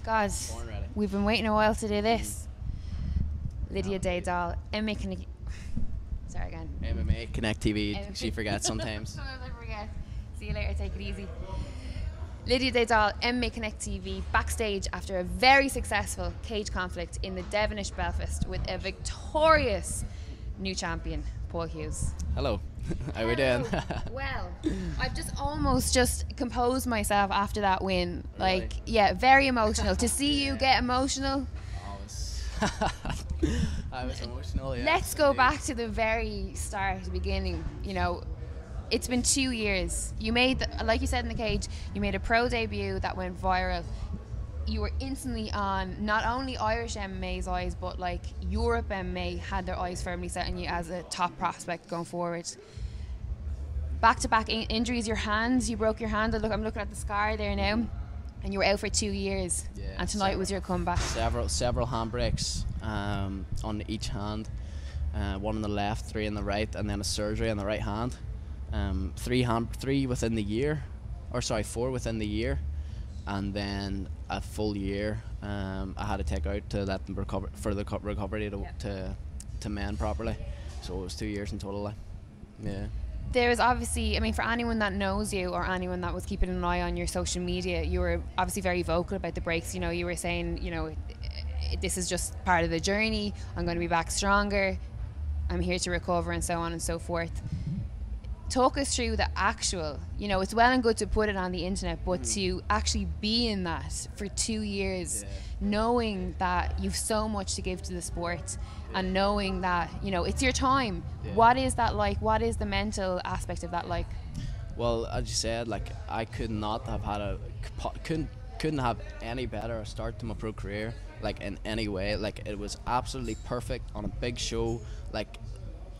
God, Born ready. we've been waiting a while to do this. Lydia Daydal, Sorry again. MMA, Connect TV. She forgets sometimes. Sometimes I forget. See you later, take it easy. Lydia Daydal, MMA Connect TV, backstage after a very successful cage conflict in the Devenish Belfast with a victorious new champion, Paul Hughes. Hello. How are we doing? Well, I've just composed myself after that win. Really? Like, yeah, very emotional. To see you get emotional. I was emotional, yeah. Let's go back to the very start, the beginning. You know, it's been 2 years. You made, like you said in the cage, you made a pro debut that went viral. You were instantly on not only Irish MMA's eyes, but like Europe MMA had their eyes firmly set on you as a top prospect going forward. Back-to-back injuries, your hands, you broke your hand. I'm looking at the scar there now, and you were out for 2 years. Yeah, and tonight was your comeback. Several handbrakes on each hand. One on the left, 3 on the right, and then a surgery on the right hand. 3 within the year, or sorry, 4 within the year, and then a full year I had to take out to let them recover for the recovery to mend properly. So it was 2 years in total. Yeah. There was obviously, I mean, for anyone that knows you or anyone that was keeping an eye on your social media, you were obviously very vocal about the breaks. You know, you were saying, you know, this is just part of the journey. I'm going to be back stronger. I'm here to recover, and so on and so forth. Talk us through the actual, you know, it's well and good to put it on the internet, but to actually be in that for 2 years, knowing that you've so much to give to the sport, and knowing that, you know, it's your time. What is that like? What is the mental aspect of that like? Well, as you said, like, I could not have had couldn't have any better start to my pro career, like, in any way. Like, it was absolutely perfect on a big show. Like,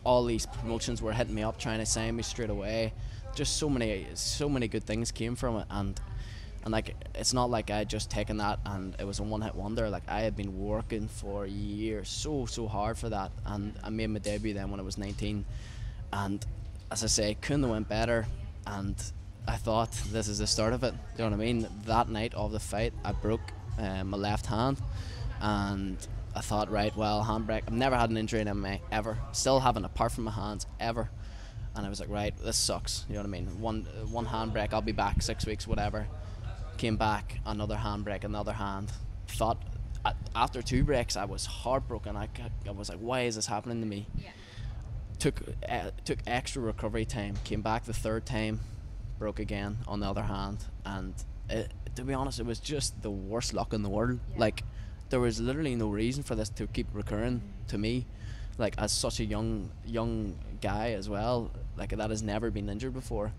all these promotions were hitting me up trying to sign me straight away. Just so many good things came from it, and like, it's not like I had just taken that and it was a one-hit wonder. Like, I had been working for years so hard for that, and I made my debut then when I was 19, and as I say, couldn't have went better. And I thought, this is the start of it. Do you know what I mean? That night of the fight, I broke my left hand, and I thought, right, well, handbrake. I've never had an injury in MMA ever. Still haven't, apart from my hands, ever. And I was like, right, this sucks. You know what I mean? One handbrake, I'll be back 6 weeks, whatever. Came back, another handbrake, another hand. Thought, after 2 breaks, I was heartbroken. I was like, why is this happening to me? Yeah. Took extra recovery time. Came back the 3rd time, broke again on the other hand. And to be honest, it was just the worst luck in the world. Yeah. Like, there was literally no reason for this to keep recurring to me. Like, as such a young guy as well, like, that has never been injured before.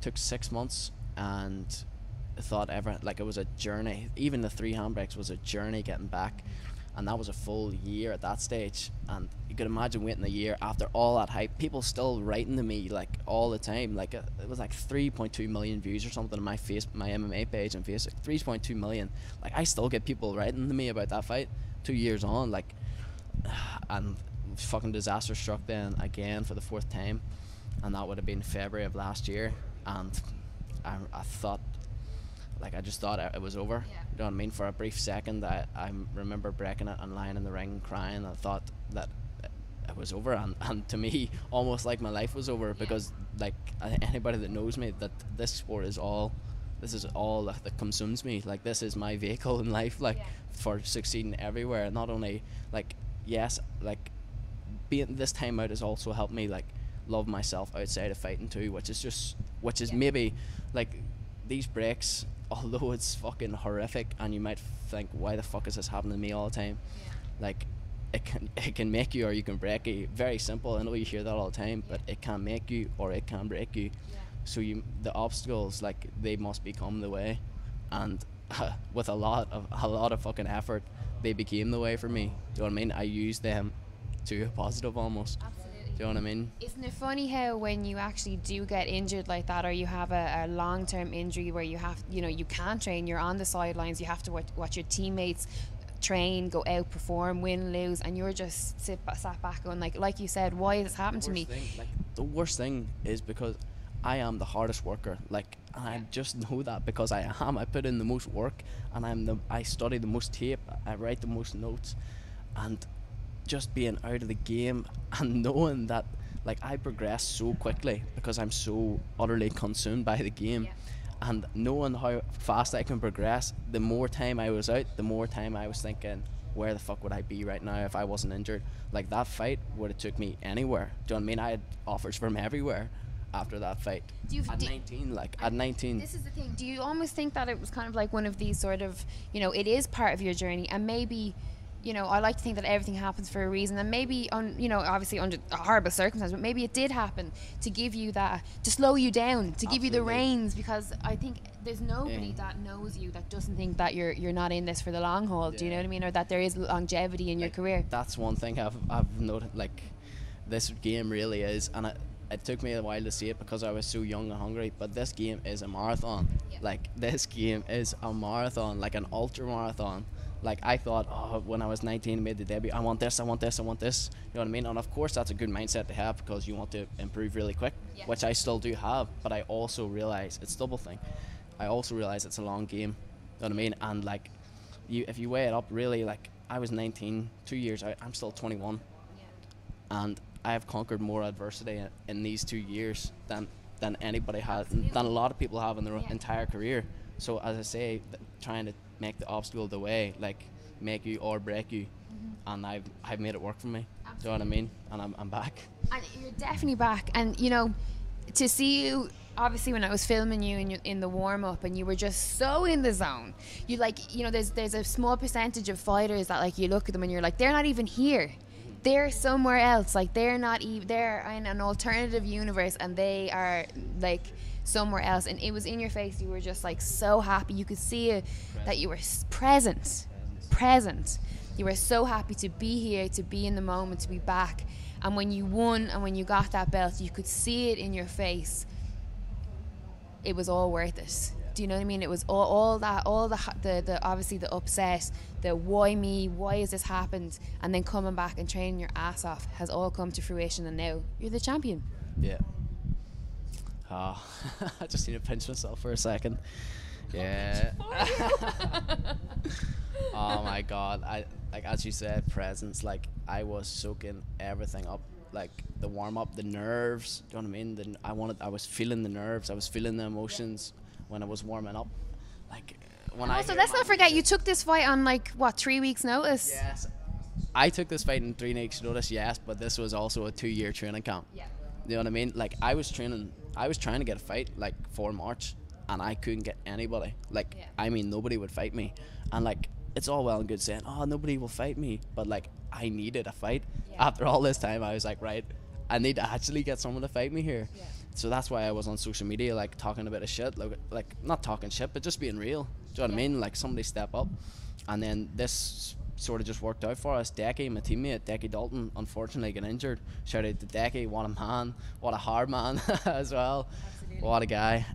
Took 6 months, and I thought it was a journey. Even the 3 handbrakes was a journey getting back, and that was a full year at that stage. And you could imagine waiting a year after all that hype, people still writing to me like all the time. Like, it was like 3.2 million views or something on my MMA page on Facebook. 3.2 million. Like, I still get people writing to me about that fight 2 years on. Like, and fucking disaster struck then again for the 4th time, and that would have been February of last year. And I thought, like, I just thought it was over. Yeah. You know what I mean? For a brief second, I remember breaking it and lying in the ring crying. I thought that it was over, and to me, almost like my life was over, because, like, anybody that knows me, that this sport is all, this is all that consumes me. Like, this is my vehicle in life, like, for succeeding everywhere. Not only, like, yes, like, being this time out has also helped me, like, love myself outside of fighting too, which is maybe, like, these breaks, although it's fucking horrific, and you might think, why the fuck is this happening to me all the time? Like, it can make you, or you can break you. Very simple. I know you hear that all the time, but it can make you or it can break you. So the obstacles, like, they must become the way, and with a lot of fucking effort, they became the way for me. Do you know what I mean? I used them to a positive almost. Absolutely. Do you know what I mean? Isn't it funny how when you actually do get injured like that, or you have a long-term injury where you have, you know, you can't train, you're on the sidelines, you have to watch your teammates train, go out, perform, win, lose, and you're just sat back going, like you said, why is this happening to me? The worst thing is, because I am the hardest worker. Like, and I just know that because I am. I put in the most work, and I study the most tape. I write the most notes, and just being out of the game and knowing that, like, I progress so quickly because I'm so utterly consumed by the game. And knowing how fast I can progress, the more time I was out, the more time I was thinking, where the fuck would I be right now if I wasn't injured? Like, that fight would have took me anywhere. Do you know what I mean? I had offers from everywhere after that fight. At 19, like, at 19. This is the thing. Do you almost think that it was kind of like one of these sort of, you know, it is part of your journey, and maybe, you know, I like to think that everything happens for a reason, and maybe you know, obviously under a horrible circumstance, but maybe it did happen to give you that, to slow you down, to give you the reins, because I think there's nobody that knows you that doesn't think that you're not in this for the long haul. Do you know what I mean? Or that there is longevity in your career. That's one thing I've noted. Like, this game really is, and it took me a while to see it because I was so young and hungry, but this game is a marathon. Like, this game is a marathon, like an ultra marathon. Like, I thought, oh, when I was 19 and made the debut, I want this, I want this, I want this. You know what I mean? And of course, that's a good mindset to have because you want to improve really quick, which I still do have. But I also realize it's double thing. I also realize it's a long game. You know what I mean? And like, if you weigh it up, really, like, I was 19, 2 years out. I'm still 21, and I have conquered more adversity in these 2 years than anybody has, than a lot of people have in their entire career. So as I say, trying to make the obstacle the way, like, make you or break you, and I've made it work for me. Do you know what I mean? And I'm back. And you're definitely back. And you know, to see you, obviously when I was filming you in the warm up, and you were just so in the zone. You, like, you know, there's a small percentage of fighters that, like, you look at them and you're like, they're not even here. They're somewhere else. Like, they're not even, they're in an alternative universe, and they are like somewhere else. And it was in your face. You were just like so happy. You could see it, that you were present. You were so happy to be here, to be in the moment, to be back. And when you won and when you got that belt, you could see it in your face. It was all worth it. Do you know what I mean? It was all the obviously the upset, the why me, why has this happened, and then coming back and training your ass off has all come to fruition, and now you're the champion. Yeah. Oh, I just need to pinch myself for a second. Yeah. Oh my God! Like, as you said, presence. Like, I was soaking everything up. Like, the warm up, the nerves. Do you know what I mean? I was feeling the nerves. I was feeling the emotions when I was warming up. Like, when also, let's not forget, you took this fight on, like, what, 3 weeks notice? Yes, I took this fight in 3 weeks notice. Yes, but this was also a 2-year training camp. Yeah. You know what I mean? Like, I was trying to get a fight, like, for March, and I couldn't get anybody. Like, I mean, nobody would fight me. And, like, it's all well and good saying, oh, nobody will fight me, but, like, I needed a fight. After all this time, I was like, right, I need to actually get someone to fight me here. So that's why I was on social media, like, talking a bit of shit, like not talking shit, but just being real. Do you know what I mean? Like, somebody step up. And then this sort of just worked out for us. Decky, my teammate, Decky Dalton, unfortunately got injured. Shout out to Decky, what a man, what a hard man as well. Absolutely. What a guy.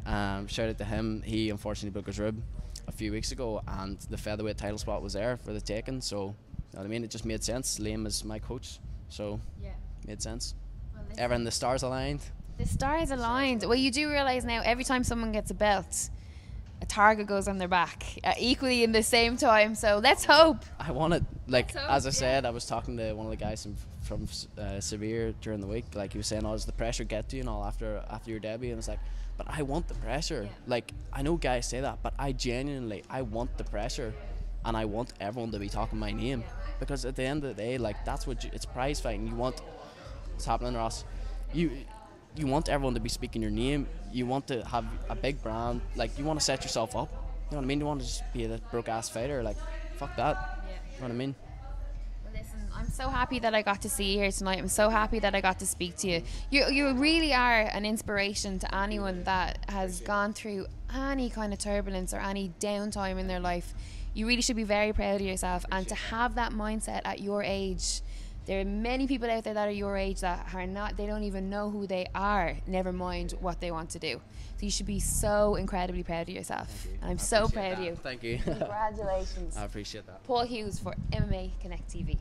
Shout out to him. He unfortunately broke his rib a few weeks ago, and the featherweight title spot was there for the taking. So, you know what I mean? It just made sense. Liam is my coach, so made sense. Well, the stars aligned. The stars aligned. Well, you do realise now, every time someone gets a belt, a target goes on their back, equally in the same time. So let's hope. I want it. Like, as I said, I was talking to one of the guys from Severe during the week. Like, he was saying, oh, does the pressure get to you and all after your debut? And it's like, but I want the pressure. Like, I know guys say that, but I genuinely want the pressure, and I want everyone to be talking my name, because at the end of the day, like, that's what it's prize fighting. You want what's happening, Ross. You want everyone to be speaking your name. You want to have a big brand. Like, you want to set yourself up. You know what I mean? You want to just be a broke ass fighter. Like, fuck that. You know what I mean? Well, listen, I'm so happy that I got to see you here tonight. I'm so happy that I got to speak to you. You really are an inspiration to anyone that has gone through any kind of turbulence or any downtime in their life. You really should be very proud of yourself. And to have that mindset at your age. There are many people out there that are your age that are not, they don't even know who they are, never mind what they want to do. So you should be so incredibly proud of yourself. And I'm so proud of you. Thank you. Congratulations. I appreciate that. Paul Hughes for MMA Connect TV.